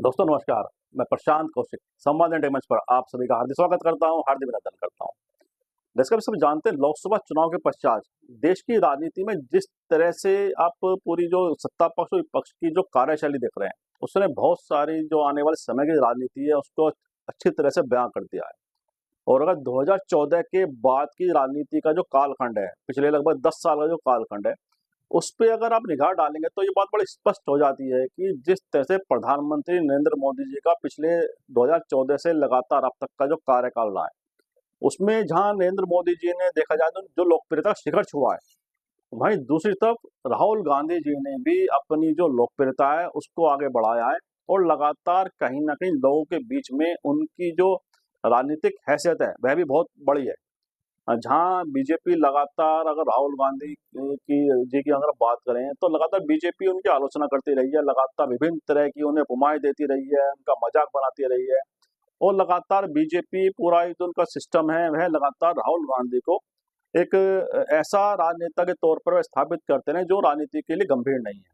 दोस्तों नमस्कार। मैं प्रशांत कौशिक संवाद इंडिया मंच पर आप सभी का हार्दिक स्वागत करता हूं, हार्दिक अभिनंदन करता हूं। जैसे कि सब जानते हैं, लोकसभा चुनाव के पश्चात देश की राजनीति में जिस तरह से आप पूरी जो सत्ता पक्ष और विपक्ष की जो कार्यशैली देख रहे हैं, उसने बहुत सारी जो आने वाले समय की राजनीति है उसको अच्छी तरह से बयां कर दिया है। और अगर 2014 के बाद की राजनीति का जो कालखंड है, पिछले लगभग 10 साल का जो कालखंड है, उस पे अगर आप निगाह डालेंगे तो ये बात बड़ी स्पष्ट हो जाती है कि जिस तरह से प्रधानमंत्री नरेंद्र मोदी जी का पिछले 2014 से लगातार अब तक का जो कार्यकाल रहा है, उसमें जहां नरेंद्र मोदी जी ने देखा जाए तो जो लोकप्रियता शिखर छुआ है, वहीं दूसरी तरफ राहुल गांधी जी ने भी अपनी जो लोकप्रियता है उसको आगे बढ़ाया है और लगातार कहीं ना कहीं लोगों के बीच में उनकी जो राजनीतिक हैसियत है वह भी बहुत बड़ी है। जहाँ बीजेपी लगातार, अगर राहुल गांधी की अगर बात करें तो लगातार बीजेपी उनकी आलोचना करती रही है, लगातार विभिन्न तरह की उन्हें उपमाएं देती रही है, उनका मजाक बनाती रही है और लगातार बीजेपी पूरा जो उनका सिस्टम है वह लगातार राहुल गांधी को एक ऐसा राजनेता के तौर पर वह स्थापित करते रहे जो राजनीति के लिए गंभीर नहीं है।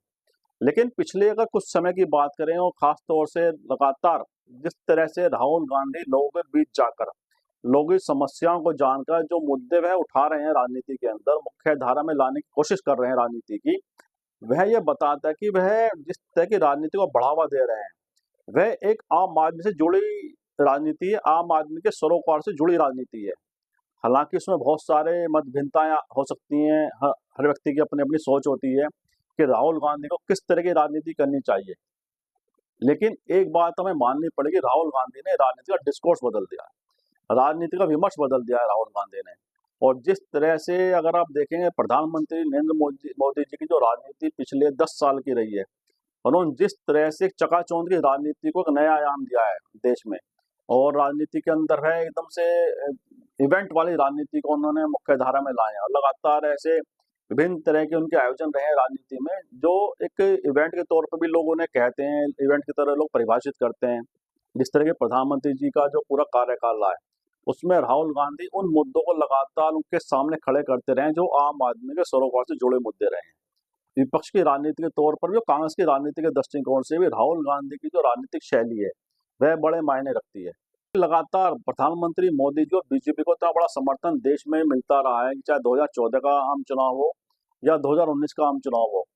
लेकिन पिछले अगर कुछ समय की बात करें और खास तौर से लगातार जिस तरह से राहुल गांधी लोगों के बीच जाकर लोगों की समस्याओं को जानकर जो मुद्दे वह उठा रहे हैं राजनीति के अंदर मुख्य धारा में लाने की कोशिश कर रहे हैं राजनीति की, वह ये बताता है कि वह जिस तरह की राजनीति को बढ़ावा दे रहे हैं वह एक आम आदमी से जुड़ी राजनीति है, आम आदमी के सरोकार से जुड़ी राजनीति है। हालांकि उसमें बहुत सारे मतभिन्नताएं हो सकती हैं, हर व्यक्ति की अपनी अपनी सोच होती है कि राहुल गांधी को किस तरह की राजनीति करनी चाहिए। लेकिन एक बात हमें माननी पड़ेगी, राहुल गांधी ने राजनीति का डिस्कोर्स बदल दिया है, राजनीति का विमर्श बदल दिया है राहुल गांधी ने। और जिस तरह से अगर आप देखेंगे प्रधानमंत्री नरेंद्र मोदी जी की जो राजनीति पिछले 10 साल की रही है, उन्होंने जिस तरह से चकाचौंध की राजनीति को एक नया आयाम दिया है देश में, और राजनीति के अंदर है एकदम से इवेंट वाली राजनीति को उन्होंने मुख्य धारा में लाए हैं और लगातार ऐसे विभिन्न तरह के उनके आयोजन रहे हैं राजनीति में जो एक इवेंट के तौर पर भी लोग उन्हें कहते हैं, इवेंट की तरह लोग परिभाषित करते हैं। जिस तरह के प्रधानमंत्री जी का जो पूरा कार्यकाल रहा है उसमें राहुल गांधी उन मुद्दों को लगातार उनके सामने खड़े करते रहे जो आम आदमी के सरोकार से जुड़े मुद्दे रहे हैं। विपक्ष की राजनीति के तौर पर भी, कांग्रेस की राजनीति के दृष्टिकोण से भी राहुल गांधी की जो राजनीतिक शैली है वह बड़े मायने रखती है। लगातार प्रधानमंत्री मोदी जी और बीजेपी को इतना बड़ा समर्थन देश में मिलता रहा है, चाहे 2014 का आम चुनाव हो या 2019 का आम चुनाव हो,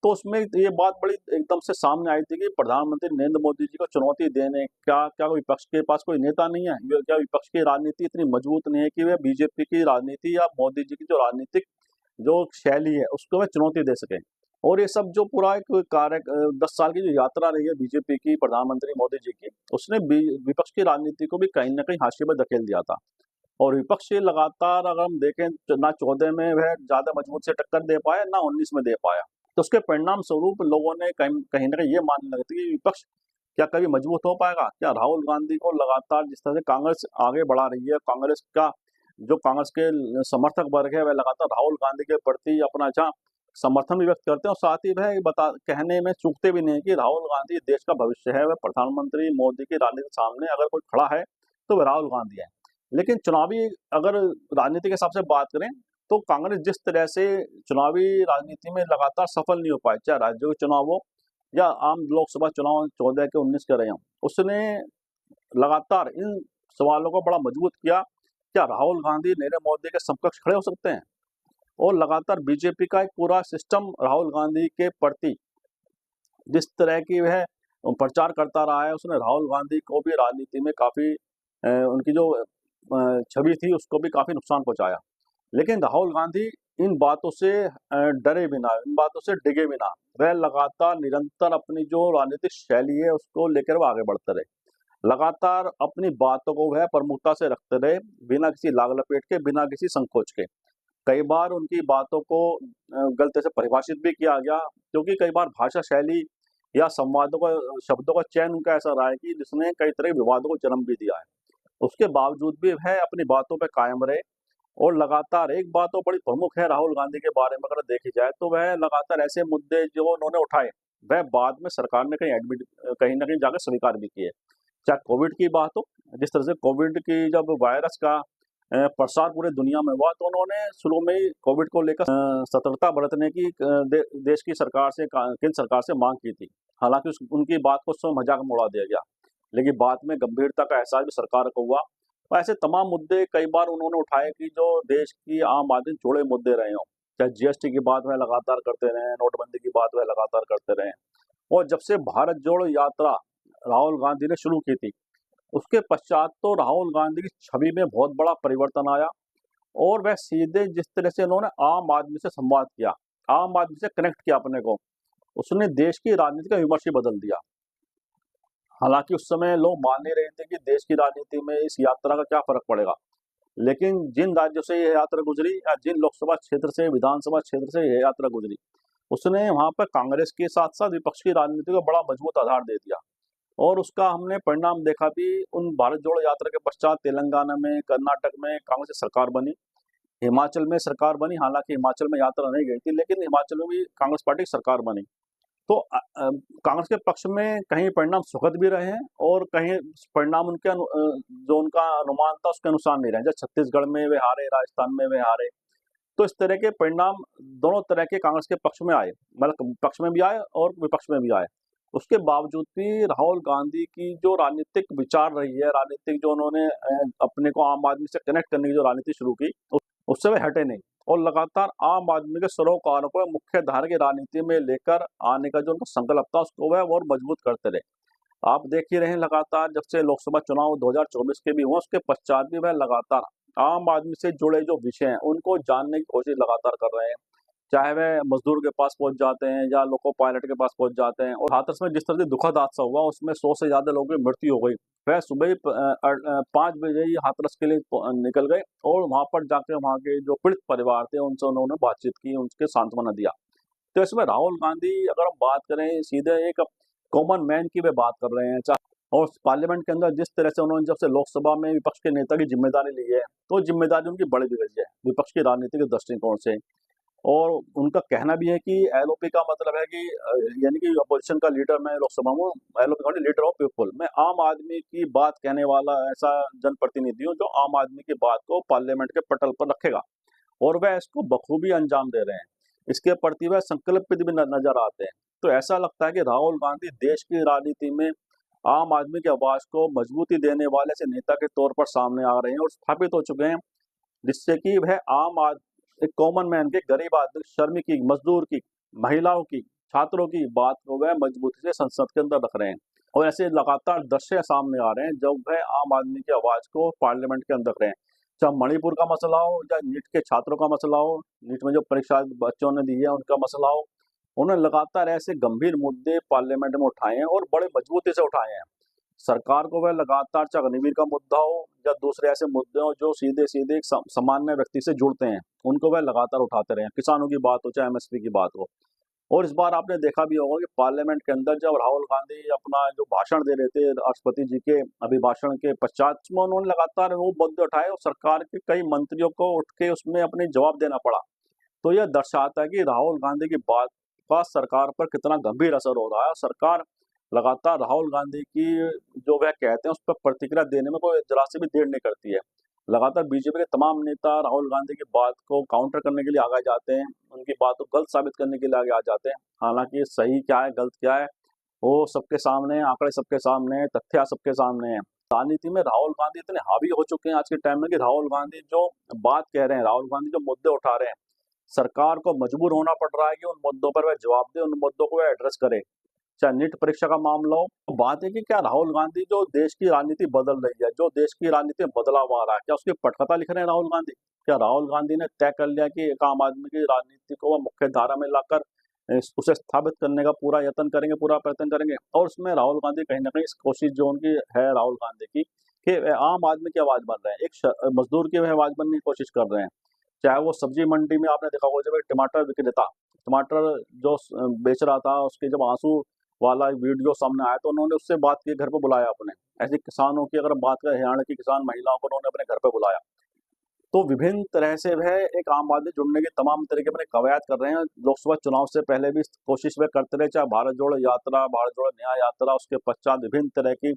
तो उसमें ये बात बड़ी एकदम से सामने आई थी कि प्रधानमंत्री नरेंद्र मोदी जी को चुनौती देने क्या क्या विपक्ष के पास कोई नेता नहीं है, क्या विपक्ष की राजनीति इतनी मजबूत नहीं है कि वे बीजेपी की राजनीति या मोदी जी की जो राजनीतिक जो शैली है उसको वे चुनौती दे सके। और ये सब जो पूरा एक कार्य 10 साल की जो यात्रा रही है बीजेपी की, प्रधानमंत्री मोदी जी की, उसने विपक्ष की राजनीति को भी कहीं ना कहीं हाशिए पर धकेल दिया था। और विपक्ष से लगातार अगर हम देखें ना 14 में वह ज्यादा मजबूत से टक्कर दे पाया, ना 19 में दे पाया, तो उसके परिणाम स्वरूप लोगों ने कहीं कहीं ना कहीं ये मानने लगे थे कि विपक्ष क्या कभी मजबूत हो पाएगा, क्या राहुल गांधी को लगातार जिस तरह से कांग्रेस आगे बढ़ा रही है, कांग्रेस का जो कांग्रेस के समर्थक वर्ग है वह लगातार राहुल गांधी के प्रति अपना जहाँ समर्थन भी व्यक्त करते हैं और साथ ही वह बता कहने में चूकते भी नहीं कि राहुल गांधी देश का भविष्य है, वह प्रधानमंत्री मोदी की राजनीति के सामने अगर कोई खड़ा है तो वह राहुल गांधी है। लेकिन चुनावी अगर राजनीति के हिसाब से बात करें तो कांग्रेस जिस तरह से चुनावी राजनीति में लगातार सफल नहीं हो पाई, चाहे राज्यों के चुनाव हो या आम लोकसभा चुनाव 14 के 19 के रहे हों, उसने लगातार इन सवालों को बड़ा मजबूत किया, क्या राहुल गांधी नरेंद्र मोदी के समकक्ष खड़े हो सकते हैं। और लगातार बीजेपी का एक पूरा सिस्टम राहुल गांधी के प्रति जिस तरह की वह प्रचार करता रहा है, उसने राहुल गांधी को भी राजनीति में काफी उनकी जो छवि थी उसको भी काफी नुकसान पहुंचाया। लेकिन राहुल गांधी इन बातों से डरे बिना, इन बातों से डिगे बिना, वह लगातार निरंतर अपनी जो राजनीतिक शैली है उसको लेकर वह आगे बढ़ते रहे, लगातार अपनी बातों को वह प्रमुखता से रखते रहे, बिना किसी लाग लपेट के, बिना किसी संकोच के। कई बार उनकी बातों को गलत से परिभाषित भी किया गया, क्योंकि कई बार भाषा शैली या संवादों का, शब्दों का चयन उनका ऐसा रहा है कि जिसने कई तरह के विवादों को जन्म भी दिया है। उसके बावजूद भी वह अपनी बातों पर कायम रहे और लगातार एक बात तो बड़ी प्रमुख है राहुल गांधी के बारे में अगर देखी जाए तो वह लगातार ऐसे मुद्दे जो उन्होंने उठाए वह बाद में सरकार ने कहीं ना कहीं जाकर स्वीकार भी किए। चाहे कोविड की बात हो, जिस तरह से कोविड की जब वायरस का प्रसार पूरे दुनिया में हुआ तो उन्होंने शुरू में ही कोविड को लेकर सतर्कता बरतने की देश की सरकार से, केंद्र सरकार से मांग की थी। हालांकि उनकी बात को उसमें मजाक में उड़ा दिया गया, लेकिन बाद में गंभीरता का एहसास भी सरकार को हुआ। और ऐसे तमाम मुद्दे कई बार उन्होंने उठाए कि जो देश की आम आदमी जुड़े मुद्दे रहे हों, चाहे जीएसटी की बात वह लगातार करते रहे, नोटबंदी की बात वह लगातार करते रहे। और जब से भारत जोड़ो यात्रा राहुल गांधी ने शुरू की थी, उसके पश्चात तो राहुल गांधी की छवि में बहुत बड़ा परिवर्तन आया। और वह सीधे जिस तरह से उन्होंने आम आदमी से संवाद किया, आम आदमी से कनेक्ट किया अपने को, उसने देश की राजनीति का विमर्श ही बदल दिया। हालांकि उस समय लोग मान नहीं रहे थे कि देश की राजनीति में इस यात्रा का क्या फर्क पड़ेगा, लेकिन जिन राज्यों से यह यात्रा गुजरी या जिन लोकसभा क्षेत्र से, विधानसभा क्षेत्र से यह यात्रा गुजरी, उसने वहां पर कांग्रेस के साथ साथ विपक्ष की राजनीति को बड़ा मजबूत आधार दे दिया। और उसका हमने परिणाम देखा भी उन भारत जोड़ो यात्रा के पश्चात तेलंगाना में, कर्नाटक में कांग्रेस की सरकार बनी, हिमाचल में सरकार बनी। हालांकि हिमाचल में यात्रा नहीं गई थी, लेकिन हिमाचल में भी कांग्रेस पार्टी की सरकार बनी। तो कांग्रेस के पक्ष में कहीं परिणाम सुखद भी रहे हैं और कहीं परिणाम उनके जो उनका अनुमान था उसके अनुसार नहीं रहे। जैसे छत्तीसगढ़ में वे हारे, राजस्थान में वे हारे, तो इस तरह के परिणाम दोनों तरह के कांग्रेस के पक्ष में आए, मतलब पक्ष में भी आए और विपक्ष में भी आए। उसके बावजूद भी राहुल गांधी की जो राजनीतिक विचार रही है, राजनीतिक जो उन्होंने अपने को आम आदमी से कनेक्ट करने की जो राजनीति शुरू की, उससे वे हटे नहीं और लगातार आम आदमी के सरोकारों को मुख्य धारा की राजनीति में लेकर आने का जो उनका संकल्प था उसको वह और मजबूत करते रहे। आप देख ही रहे हैं लगातार जब से लोकसभा चुनाव 2024 के भी हुए, उसके पश्चात भी वह लगातार आम आदमी से जुड़े जो विषय हैं उनको जानने की कोशिश लगातार कर रहे हैं। चाहे वह मजदूर के पास पहुंच जाते हैं या लोको पायलट के पास पहुंच जाते हैं। और हाथरस में जिस तरह से दुखद हादसा हुआ उसमें 100 से ज्यादा लोगों की मृत्यु हो गई, वह सुबह ही 5 बजे ही हाथरस के लिए निकल गए और वहां पर जाकर वहां के जो पीड़ित परिवार थे उनसे उन्होंने बातचीत की, उनके सांत्वना दिया। तो इसमें राहुल गांधी अगर हम बात करें सीधे एक कॉमन मैन की वे बात कर रहे हैं। और पार्लियामेंट के अंदर जिस तरह से उन्होंने जब से लोकसभा में विपक्ष के नेता की जिम्मेदारी ली है, तो जिम्मेदारी उनकी बड़ी भी रही है विपक्ष की राजनीति के दृष्टिकोण से। और उनका कहना भी है कि एलओपी का मतलब है कि यानी कि अपोजिशन का लीडर मैं लोकसभा में, एलओपी का लीडर ऑफ पीपल, मैं आम आदमी की बात कहने वाला ऐसा जनप्रतिनिधि हूँ जो आम आदमी की बात को पार्लियामेंट के पटल पर रखेगा। और वह इसको बखूबी अंजाम दे रहे हैं, इसके प्रति वह संकल्पित भी नजर आते हैं। तो ऐसा लगता है कि राहुल गांधी देश की राजनीति में आम आदमी की आवाज को मजबूती देने वाले से नेता के तौर पर सामने आ रहे हैं और स्थापित हो चुके हैं, जिससे कि वह आम आदमी, एक कॉमन मैन के, गरीब आदमी, श्रमिक की, मजदूर की, महिलाओं की, छात्रों की बात को वह मजबूती से संसद के अंदर रख रहे हैं। और ऐसे लगातार दृश्य सामने आ रहे हैं जब वह आम आदमी की आवाज को पार्लियामेंट के अंदर रख रहे हैं। चाहे मणिपुर का मसला हो या नीट के छात्रों का मसला हो, नीट में जो परीक्षा बच्चों ने दी है उनका मसला हो, उन्होंने लगातार ऐसे गंभीर मुद्दे पार्लियामेंट में उठाए हैं और बड़े मजबूती से उठाए हैं। सरकार को वह लगातार, चाहे अग्निवीर का मुद्दा हो या दूसरे ऐसे मुद्दे हो जो सीधे सीधे एक सामान्य व्यक्ति से जुड़ते हैं, उनको वह लगातार उठाते रहे। किसानों की बात हो चाहे एमएसपी की बात हो। और इस बार आपने देखा भी होगा कि पार्लियामेंट के अंदर जब राहुल गांधी अपना जो भाषण दे रहे थे राष्ट्रपति जी के अभिभाषण के पश्चात में, उन्होंने लगातार वो मुद्दे उठाए और सरकार के कई मंत्रियों को उठ के उसमें अपने जवाब देना पड़ा। तो यह दर्शाता है कि राहुल गांधी की बात का सरकार पर कितना गंभीर असर हो रहा है। सरकार लगातार राहुल गांधी की जो वह कहते हैं उस पर प्रतिक्रिया देने में कोई जरा से भी देर नहीं करती है। लगातार बीजेपी के तमाम नेता राहुल गांधी की बात को काउंटर करने के लिए आगे जाते हैं, उनकी बात को गलत साबित करने के लिए आगे आ जाते हैं। हालांकि सही क्या है, गलत क्या है, वो सबके सामने है, आंकड़े सबके सामने है, तथ्य सबके सामने है। राजनीति में राहुल गांधी इतने हावी हो चुके हैं आज के टाइम में कि राहुल गांधी जो बात कह रहे हैं, राहुल गांधी जो मुद्दे उठा रहे हैं, सरकार को मजबूर होना पड़ रहा है कि उन मुद्दों पर वह जवाब दे, उन मुद्दों को वह एड्रेस करे। चाहे नीट परीक्षा का मामला हो, तो बात है कि क्या राहुल गांधी जो देश की राजनीति बदल रही है, जो देश की राजनीति में बदलाव आ रहा है, क्या उसकी पटकथा लिख रहे हैं राहुल गांधी? क्या राहुल गांधी ने तय कर लिया कि एक आम आदमी की राजनीति को वह मुख्य धारा में लाकर उसे स्थापित करने का पूरा यत्न करेंगे, पूरा प्रयत्न करेंगे? और उसमें राहुल गांधी कहीं ना कहीं इस कोशिश जो उनकी है राहुल गांधी की कि आम आदमी की आवाज बन रहे हैं, एक मजदूर की वह आवाज बनने की कोशिश कर रहे हैं। चाहे वो सब्जी मंडी में आपने देखा होगा, जब टमाटर विक्रेता टमाटर जो बेच रहा था, उसके जब आंसू वाला वीडियो सामने आया तो उन्होंने उससे बात की, घर पे बुलाया अपने। ऐसे किसानों की अगर बात करें, हरियाणा की किसान महिलाओं को उन्होंने अपने घर पे बुलाया। तो विभिन्न तरह से वह एक आम आदमी जुड़ने के तमाम तरीके अपने कवायद कर रहे हैं। लोकसभा चुनाव से पहले भी कोशिश वह करते रहे, चाहे भारत जोड़ो यात्रा, भारत जोड़ो न्याय यात्रा, उसके पश्चात विभिन्न तरह की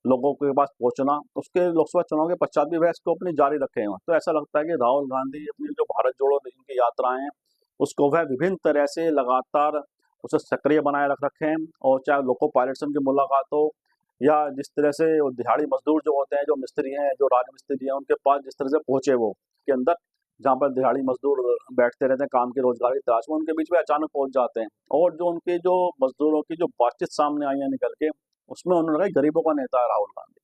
लोगों के पास पहुंचना, उसके लोकसभा चुनाव के पश्चात भी वह इसको अपनी जारी रखे हैं। तो ऐसा लगता है कि राहुल गांधी अपनी जो भारत जोड़ो इनकी यात्राएं हैं उसको वह विभिन्न तरह से लगातार उसे सक्रिय बनाए रख रखे हैं, और चाहे लोको पायलट से उनकी मुलाकात हो, या जिस तरह से वो दिहाड़ी मजदूर जो होते हैं, जो मिस्त्री हैं, जो राजमिस्त्री हैं, उनके पास जिस तरह से पहुंचे वो के अंदर, जहाँ पर दिहाड़ी मजदूर बैठते रहते हैं काम की रोजगार की तलाश में, उनके बीच में अचानक पहुंच जाते हैं, और जो उनके जो मजदूरों की जो बातचीत सामने आई है निकल के, उसमें उन्होंने कहा गरीबों का नेता है राहुल गांधी।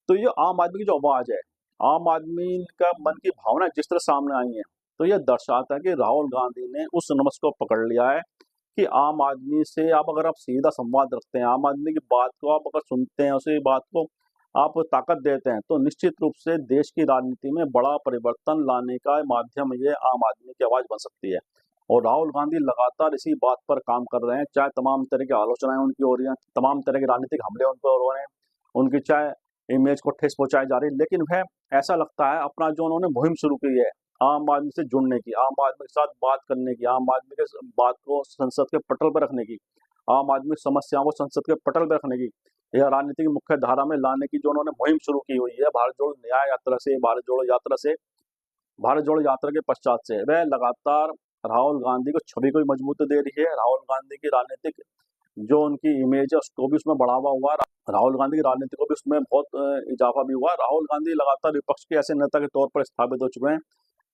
तो ये आम आदमी की जो आवाज है, आम आदमी का मन की भावना जिस तरह सामने आई है, तो ये दर्शाता है कि राहुल गांधी ने उस नमस को पकड़ लिया है कि आम आदमी से आप अगर आप सीधा संवाद रखते हैं, आम आदमी की बात को आप अगर सुनते हैं, उसी बात को आप ताकत देते हैं, तो निश्चित रूप से देश की राजनीति में बड़ा परिवर्तन लाने का माध्यम ये आम आदमी की आवाज बन सकती है। और राहुल गांधी लगातार इसी बात पर काम कर रहे हैं, चाहे तमाम तरह की आलोचनाएं उनकी हो रही हैं, तमाम तरह के राजनीतिक हमले उन पर हो रहे हैं, उनकी चाहे इमेज को ठेस पहुंचाई जा रही है, लेकिन वह ऐसा लगता है अपना जो उन्होंने मुहिम शुरू की है आम आदमी से जुड़ने की, आम आदमी के साथ बात करने की, आम आदमी के बात को संसद के पटल पर रखने की, आम आदमी की समस्याओं को संसद के पटल पर रखने की, या राजनीति की मुख्य धारा में लाने की जो उन्होंने मुहिम शुरू की हुई है भारत जोड़ो न्याय यात्रा से, भारत जोड़ो यात्रा के पश्चात से, वह लगातार राहुल गांधी को छवि को भी मजबूती दे रही है। राहुल गांधी की राजनीतिक जो उनकी इमेज है उसको भी उसमें बढ़ावा हुआ, राहुल गांधी की राजनीति को भी उसमें बहुत इजाफा भी हुआ। राहुल गांधी लगातार विपक्ष के ऐसे नेता के तौर पर स्थापित हो चुके हैं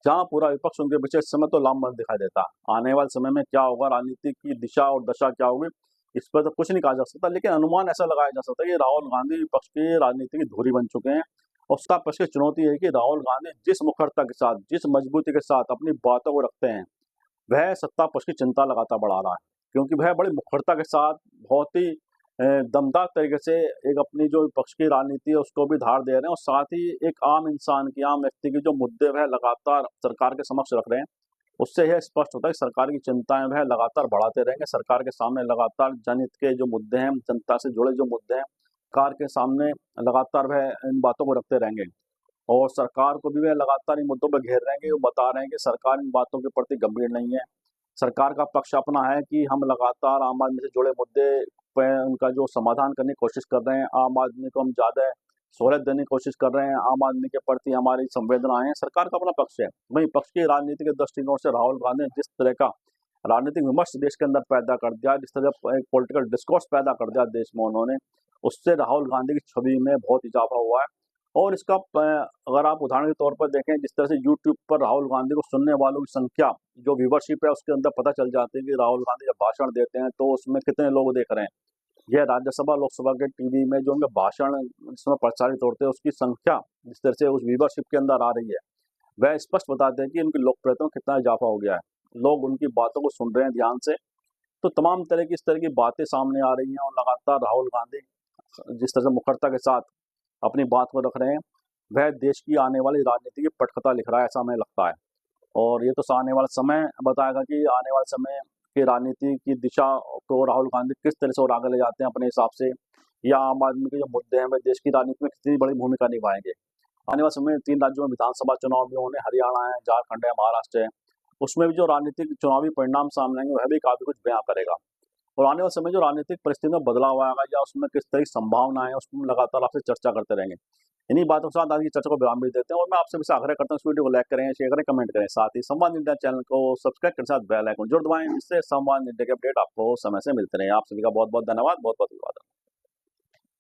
जहां पूरा विपक्ष उनके पीछे इस समय तो लामबंद दिखाई देता। आने वाले समय में क्या होगा, राजनीति की दिशा और दशा क्या होगी, इस पर तो कुछ नहीं कहा जा सकता, लेकिन अनुमान ऐसा लगाया जा सकता है कि राहुल गांधी विपक्ष की राजनीति की धुरी बन चुके हैं। और सत्ता पक्ष की चुनौती है कि राहुल गांधी जिस मुखरता के साथ, जिस मजबूती के साथ अपनी बातों को रखते हैं, वह सत्ता पक्ष की चिंता लगातार बढ़ा रहा है, क्योंकि वह बड़ी मुखरता के साथ बहुत ही दमदार तरीके से एक अपनी जो विपक्ष की राजनीति है उसको भी धार दे रहे हैं, और साथ ही एक आम इंसान की, आम व्यक्ति की जो मुद्दे वह लगातार सरकार के समक्ष रख रहे हैं। उससे यह स्पष्ट होता है कि सरकार की चिंताएं वह लगातार बढ़ाते रहेंगे, सरकार के सामने लगातार जनहित के जो मुद्दे हैं, जनता से जुड़े जो मुद्दे हैं, सरकार के सामने लगातार वह इन बातों को रखते रहेंगे, और सरकार को भी वह लगातार इन मुद्दों पर घेर रहे हैं कि वो बता रहे हैं कि सरकार इन बातों के प्रति गंभीर नहीं है। सरकार का पक्ष अपना है कि हम लगातार आम आदमी से जुड़े मुद्दे पे उनका जो समाधान करने की कोशिश कर रहे हैं, आम आदमी को हम ज़्यादा सहूलियत देने की कोशिश कर रहे हैं, आम आदमी के प्रति हमारी संवेदनाएं हैं, सरकार का अपना पक्ष है। वहीं पक्ष की राजनीति के दृष्टिकोण से राहुल गांधी ने जिस तरह का राजनीतिक विमर्श देश के अंदर पैदा कर दिया, जिस तरह का एक पॉलिटिकल डिस्कोर्स पैदा कर दिया देश में उन्होंने, उससे राहुल गांधी की छवि में बहुत इजाफा हुआ है। और इसका अगर आप उदाहरण के तौर पर देखें, जिस तरह से यूट्यूब पर राहुल गांधी को सुनने वालों की संख्या, जो व्यूवरशिप है, उसके अंदर पता चल जाती है कि राहुल गांधी जब भाषण देते हैं तो उसमें कितने लोग देख रहे हैं। यह राज्यसभा लोकसभा के टीवी में जो उनके भाषण इसमें प्रसारित होते हैं उसकी संख्या जिस तरह से उस व्यूवरशिप के अंदर आ रही है, वह स्पष्ट बताते हैं कि उनकी लोकप्रियता में कितना इजाफा हो गया है। लोग उनकी बातों को सुन रहे हैं ध्यान से। तो तमाम तरह की इस तरह की बातें सामने आ रही हैं, और लगातार राहुल गांधी जिस तरह से मुखरता के साथ अपनी बात को रख रहे हैं, वह देश की आने वाली राजनीति की पटकथा लिख रहा है, ऐसा हमें लगता है। और ये तो आने वाला समय बताएगा कि आने वाले समय की राजनीति की दिशा को राहुल गांधी किस तरह से और आगे ले जाते हैं अपने हिसाब से, या आम आदमी के जो मुद्दे हैं वे देश की राजनीति में कितनी बड़ी भूमिका निभाएंगे। आने वाले समय में 3 राज्यों में विधानसभा चुनाव भी होने, हरियाणा है, झारखंड है, महाराष्ट्र है, उसमें भी जो राजनीतिक चुनावी परिणाम सामने आएंगे वह भी काफी कुछ बयां करेगा। और आने वाले समय जो राजनीतिक परिस्थिति में बदलाव आएगा या उसमें किस तरह की संभावना है, उसमें लगातार आपसे चर्चा करते रहेंगे। इन्हीं बातों के साथ आज की चर्चा को विराम भी देते हैं, और मैं आपसे भी आग्रह करता हूँ इस वीडियो को लाइक करें, शेयर करें, कमेंट करें, साथ ही संवाद इंडिया चैनल को सब्सक्राइब करें, साथ बेल आइकन जरूर दबाएं, जिससे संवाद इंडिया के अपडेट आपको समय से मिलते रहे। आप सभी का बहुत बहुत धन्यवाद, बहुत बहुत धन्यवाद।